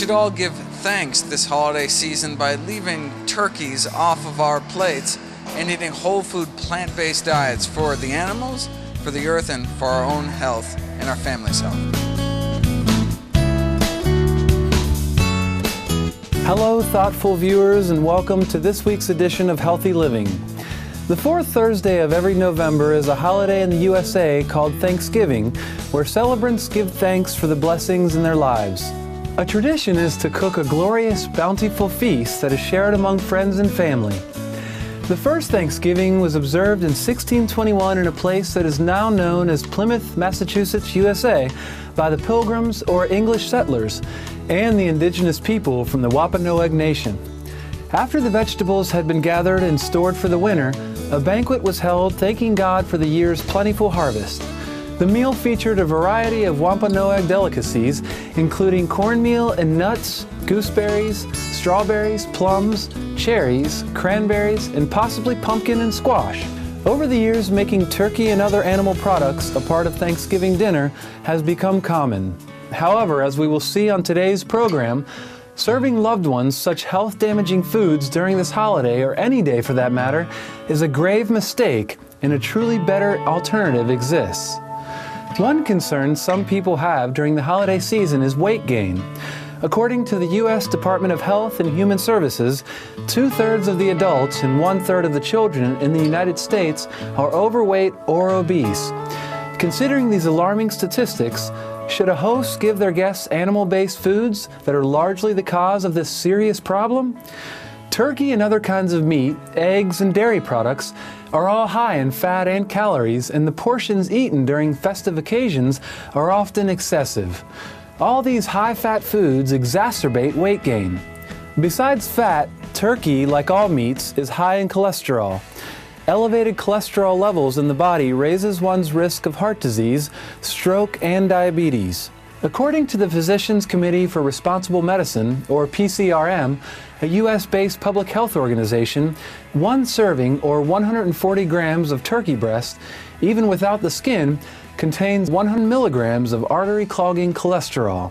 should all give thanks this holiday season by leaving turkeys off of our plates and eating whole food plant-based diets for the animals, for the earth, and for our own health and our family's health. Hello, thoughtful viewers, and welcome to this week's edition of Healthy Living. The fourth Thursday of every November is a holiday in the USA called Thanksgiving, where celebrants give thanks for the blessings in their lives. A tradition is to cook a glorious, bountiful feast that is shared among friends and family. The first Thanksgiving was observed in 1621 in a place that is now known as Plymouth, Massachusetts, USA, by the Pilgrims or English settlers and the indigenous people from the Wampanoag Nation. After the vegetables had been gathered and stored for the winter, a banquet was held thanking God for the year's plentiful harvest. The meal featured a variety of Wampanoag delicacies, including cornmeal and nuts, gooseberries, strawberries, plums, cherries, cranberries, and possibly pumpkin and squash. Over the years, making turkey and other animal products a part of Thanksgiving dinner has become common. However, as we will see on today's program, serving loved ones such health-damaging foods during this holiday, or any day for that matter, is a grave mistake, and a truly better alternative exists. One concern some people have during the holiday season is weight gain. According to the U.S. Department of Health and Human Services, 2/3 of the adults and 1/3 of the children in the United States are overweight or obese. Considering these alarming statistics, should a host give their guests animal-based foods that are largely the cause of this serious problem? Turkey and other kinds of meat, eggs, and dairy products are all high in fat and calories, and the portions eaten during festive occasions are often excessive. All these high-fat foods exacerbate weight gain. Besides fat, turkey, like all meats, is high in cholesterol. Elevated cholesterol levels in the body raises one's risk of heart disease, stroke, and diabetes. According to the Physicians Committee for Responsible Medicine, or PCRM, a U.S.-based public health organization, one serving, or 140 grams of turkey breast, even without the skin, contains 100 milligrams of artery-clogging cholesterol.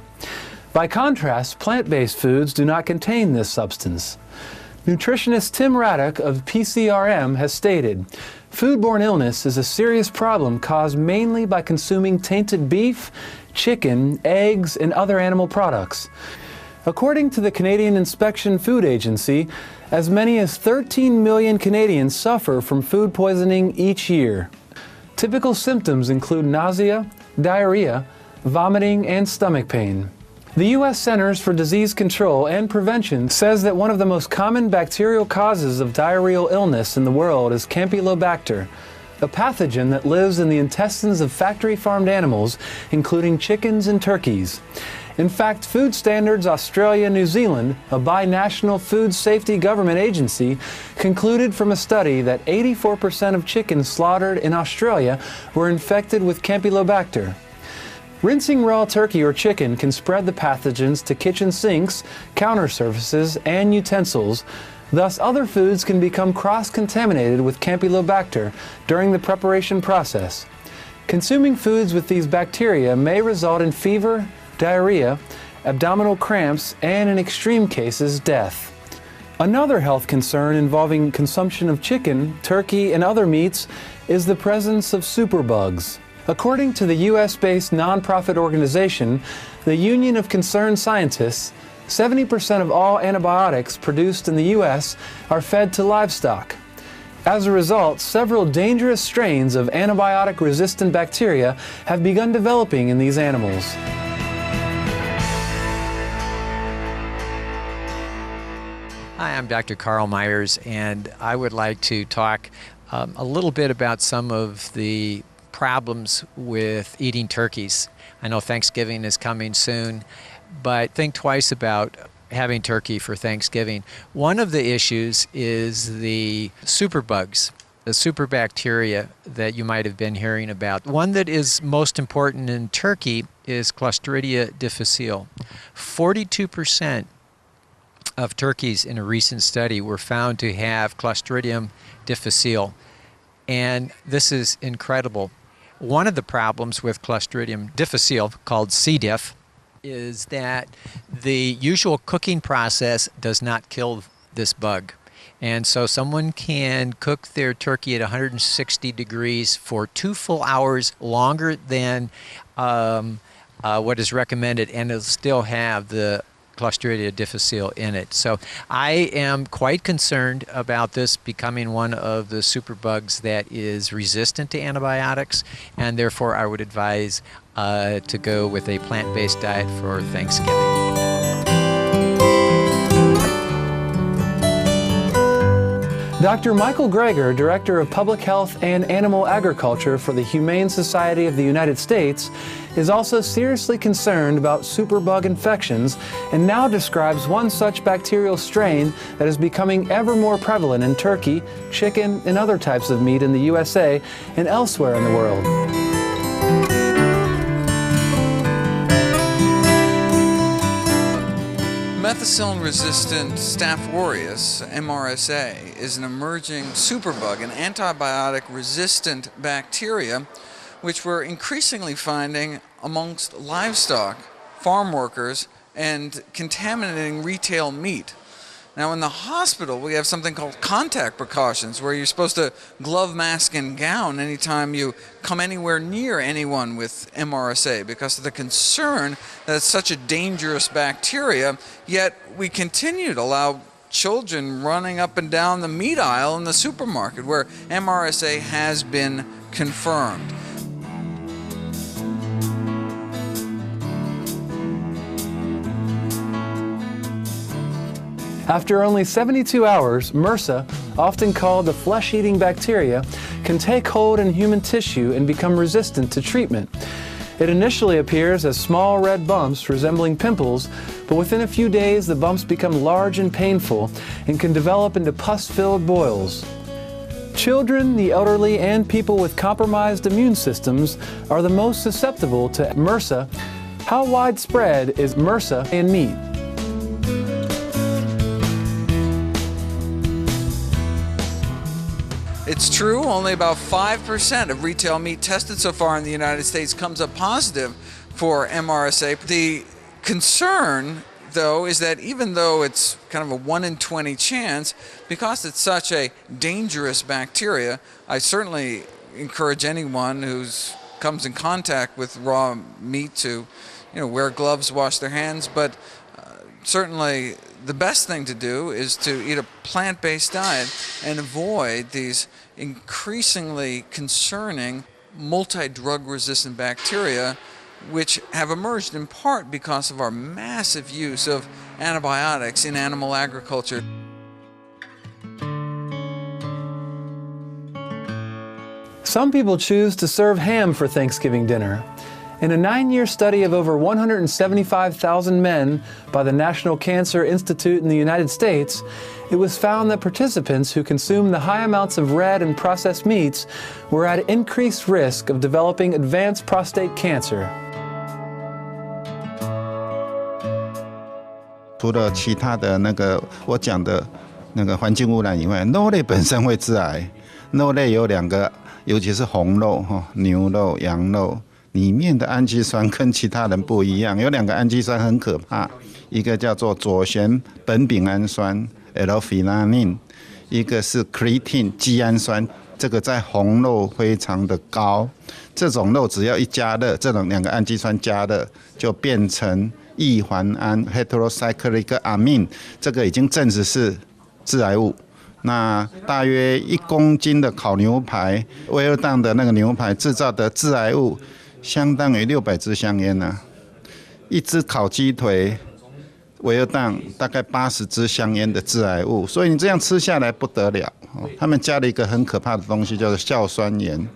By contrast, plant-based foods do not contain this substance. Nutritionist Tim Raddock of PCRM has stated, "Foodborne illness is a serious problem caused mainly by consuming tainted beef, chicken, eggs, and other animal products." According to the Canadian Inspection Food Agency, as many as 13 million Canadians suffer from food poisoning each year. Typical symptoms include nausea, diarrhea, vomiting, and stomach pain. The U.S. Centers for Disease Control and Prevention says that one of the most common bacterial causes of diarrheal illness in the world is Campylobacter, a pathogen that lives in the intestines of factory-farmed animals, including chickens and turkeys. In fact, Food Standards Australia-New Zealand, a binational food safety government agency, concluded from a study that 84% of chickens slaughtered in Australia were infected with Campylobacter. Rinsing raw turkey or chicken can spread the pathogens to kitchen sinks, counter surfaces, and utensils. Thus, other foods can become cross-contaminated with Campylobacter during the preparation process. Consuming foods with these bacteria may result in fever, diarrhea, abdominal cramps, and in extreme cases, death. Another health concern involving consumption of chicken, turkey, and other meats is the presence of superbugs. According to the U.S.-based nonprofit organization, the Union of Concerned Scientists, 70% of all antibiotics produced in the U.S. are fed to livestock. As a result, several dangerous strains of antibiotic-resistant bacteria have begun developing in these animals. Hi, I'm Dr. Carl Myers, and I would like to talk a little bit about some of the problems with eating turkeys. I know Thanksgiving is coming soon, but think twice about having turkey for Thanksgiving. One of the issues is the superbugs, the superbacteria that you might have been hearing about. One that is most important in turkey is Clostridia difficile. 42% of turkeys in a recent study were found to have Clostridium difficile, and this is incredible. One of the problems with Clostridium difficile, called C. diff, is that the usual cooking process does not kill this bug. And so someone can cook their turkey at 160 degrees for 2 full hours longer than what is recommended, and it'll still have the Clostridia difficile in it. So I am quite concerned about this becoming one of the superbugs that is resistant to antibiotics, and therefore I would advise to go with a plant-based diet for Thanksgiving. Dr. Michael Greger, Director of Public Health and Animal Agriculture for the Humane Society of the United States, is also seriously concerned about superbug infections and now describes one such bacterial strain that is becoming ever more prevalent in turkey, chicken, and other types of meat in the USA and elsewhere in the world. Methicillin-resistant Staph aureus, MRSA, is an emerging superbug, an antibiotic-resistant bacteria, which we're increasingly finding amongst livestock, farm workers, and contaminating retail meat. Now, in the hospital, we have something called contact precautions, where you're supposed to glove, mask, and gown anytime you come anywhere near anyone with MRSA because of the concern that it's such a dangerous bacteria, yet we continue to allow children running up and down the meat aisle in the supermarket where MRSA has been confirmed. After only 72 hours, MRSA, often called the flesh-eating bacteria, can take hold in human tissue and become resistant to treatment. It initially appears as small red bumps resembling pimples, but within a few days the bumps become large and painful and can develop into pus-filled boils. Children, the elderly, and people with compromised immune systems are the most susceptible to MRSA. How widespread is MRSA in meat? It's true, only about 5% of retail meat tested so far in the United States comes up positive for MRSA. The concern, though, is that even though it's kind of a 1 in 20 chance, because it's such a dangerous bacteria, I certainly encourage anyone who comes in contact with raw meat to, wear gloves, wash their hands, but certainly the best thing to do is to eat a plant-based diet and avoid these increasingly concerning multi-drug resistant bacteria which have emerged in part because of our massive use of antibiotics in animal agriculture. Some people choose to serve ham for Thanksgiving dinner. In a 9-year study of over 175,000 men by the National Cancer Institute in the United States, it was found that participants who consumed the high amounts of red and processed meats were at increased risk of developing advanced prostate cancer. 除了其他的我讲的环境污染以外，肉类本身会致癌。肉类有2个，尤其是红肉牛肉、羊肉。 里面的氨基酸跟其他人不一样，有2个氨基酸很可怕，一个叫做左旋苯丙氨酸 （L-phenylalanine）， 一个是 creatine 肌氨酸，这个在红肉非常的高。这种肉只要一加热，这种2个氨基酸加热就变成异环胺 （heterocyclic amine）， 这个已经证实是致癌物。 那大约1公斤的烤牛排，威尔当的那个牛排制造的致癌物，相当于600支香烟呐。1只烤鸡腿，威尔当大概80支香烟的致癌物，所以你这样吃下来不得了。他们加了一个很可怕的东西，叫做硝酸盐。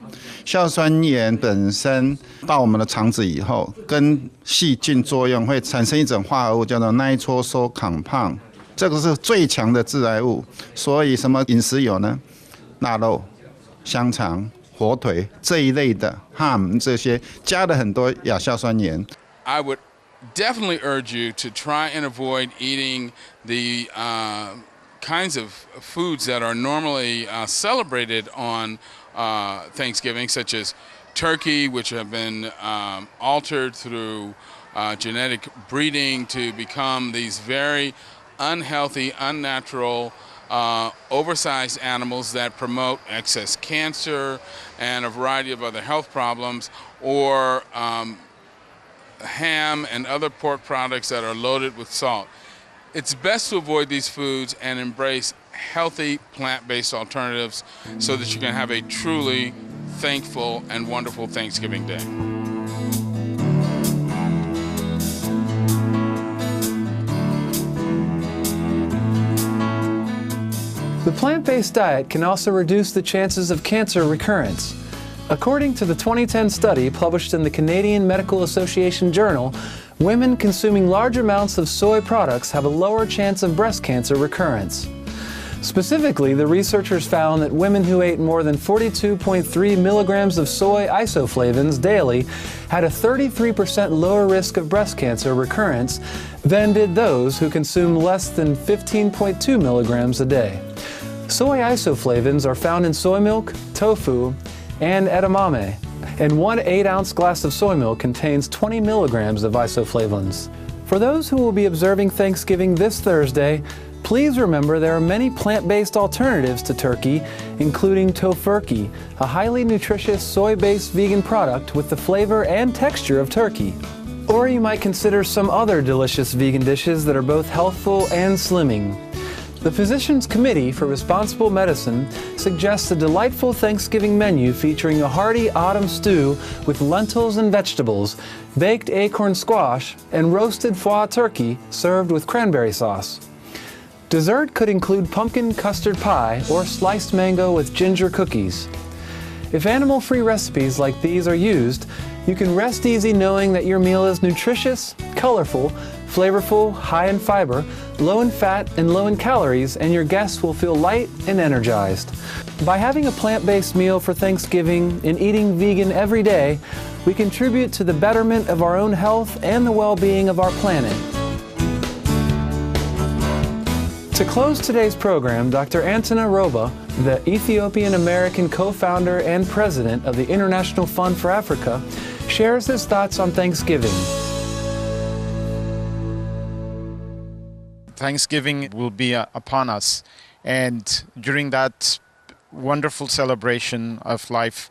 硝酸盐本身到我们的肠子以后，跟细菌作用会产生一种化合物，叫做 nitroso compound。 这个是最强的致癌物，所以什么饮食有呢？腊肉、香肠、火腿这一类的 ham 这些加了很多亚硝酸盐。I would definitely urge you to try and avoid eating the kinds of foods that are normally celebrated on Thanksgiving, such as turkey, which have been altered through genetic breeding to become these very unhealthy, unnatural, oversized animals that promote excess cancer and a variety of other health problems, or ham and other pork products that are loaded with salt. It's best to avoid these foods and embrace healthy plant-based alternatives so that you can have a truly thankful and wonderful Thanksgiving Day. The plant-based diet can also reduce the chances of cancer recurrence. According to the 2010 study published in the Canadian Medical Association Journal, women consuming large amounts of soy products have a lower chance of breast cancer recurrence. Specifically, the researchers found that women who ate more than 42.3 milligrams of soy isoflavones daily had a 33% lower risk of breast cancer recurrence than did those who consumed less than 15.2 milligrams a day. Soy isoflavones are found in soy milk, tofu, and edamame, and 1 8-ounce glass of soy milk contains 20 milligrams of isoflavones. For those who will be observing Thanksgiving this Thursday, please remember there are many plant-based alternatives to turkey, including tofurkey, a highly nutritious soy-based vegan product with the flavor and texture of turkey. Or you might consider some other delicious vegan dishes that are both healthful and slimming. The Physicians Committee for Responsible Medicine suggests a delightful Thanksgiving menu featuring a hearty autumn stew with lentils and vegetables, baked acorn squash, and roasted foie turkey served with cranberry sauce. Dessert could include pumpkin custard pie or sliced mango with ginger cookies. If animal-free recipes like these are used, you can rest easy knowing that your meal is nutritious, colorful, flavorful, high in fiber, low in fat, and low in calories, and your guests will feel light and energized. By having a plant-based meal for Thanksgiving and eating vegan every day, we contribute to the betterment of our own health and the well-being of our planet. To close today's program, Dr. Antona Roba, the Ethiopian-American co-founder and president of the International Fund for Africa, shares his thoughts on Thanksgiving. Thanksgiving will be upon us, and during that wonderful celebration of life,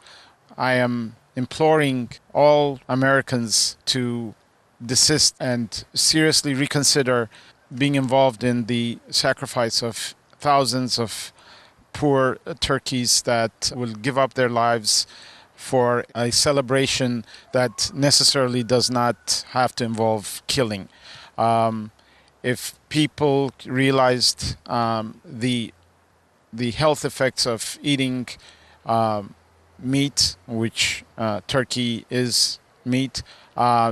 I am imploring all Americans to desist and seriously reconsider being involved in the sacrifice of thousands of poor turkeys that will give up their lives for a celebration that necessarily does not have to involve killing. If people realized the health effects of eating meat, which turkey is meat,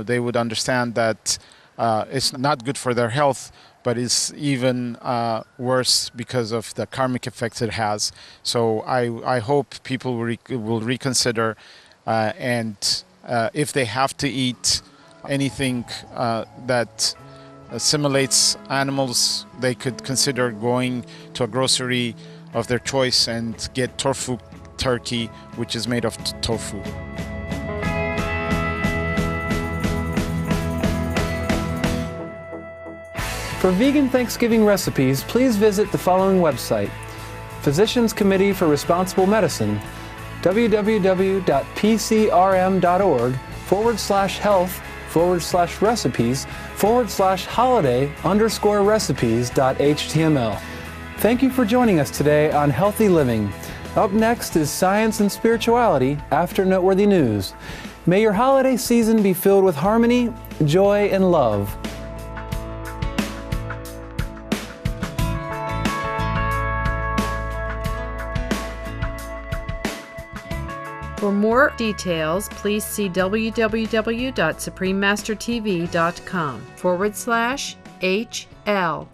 they would understand that it's not good for their health, but it's even worse because of the karmic effects it has. So I hope people will reconsider, and if they have to eat anything that assimilates animals, they could consider going to a grocery of their choice and get tofu turkey, which is made of tofu. For vegan Thanksgiving recipes, please visit the following website: Physicians Committee for Responsible Medicine, www.pcrm.org/health/holiday_recipes.html. Thank you for joining us today on Healthy Living. Up next is Science and Spirituality after Noteworthy News. May your holiday season be filled with harmony, joy, and love. For more details, please see www.suprememastertv.com/HL.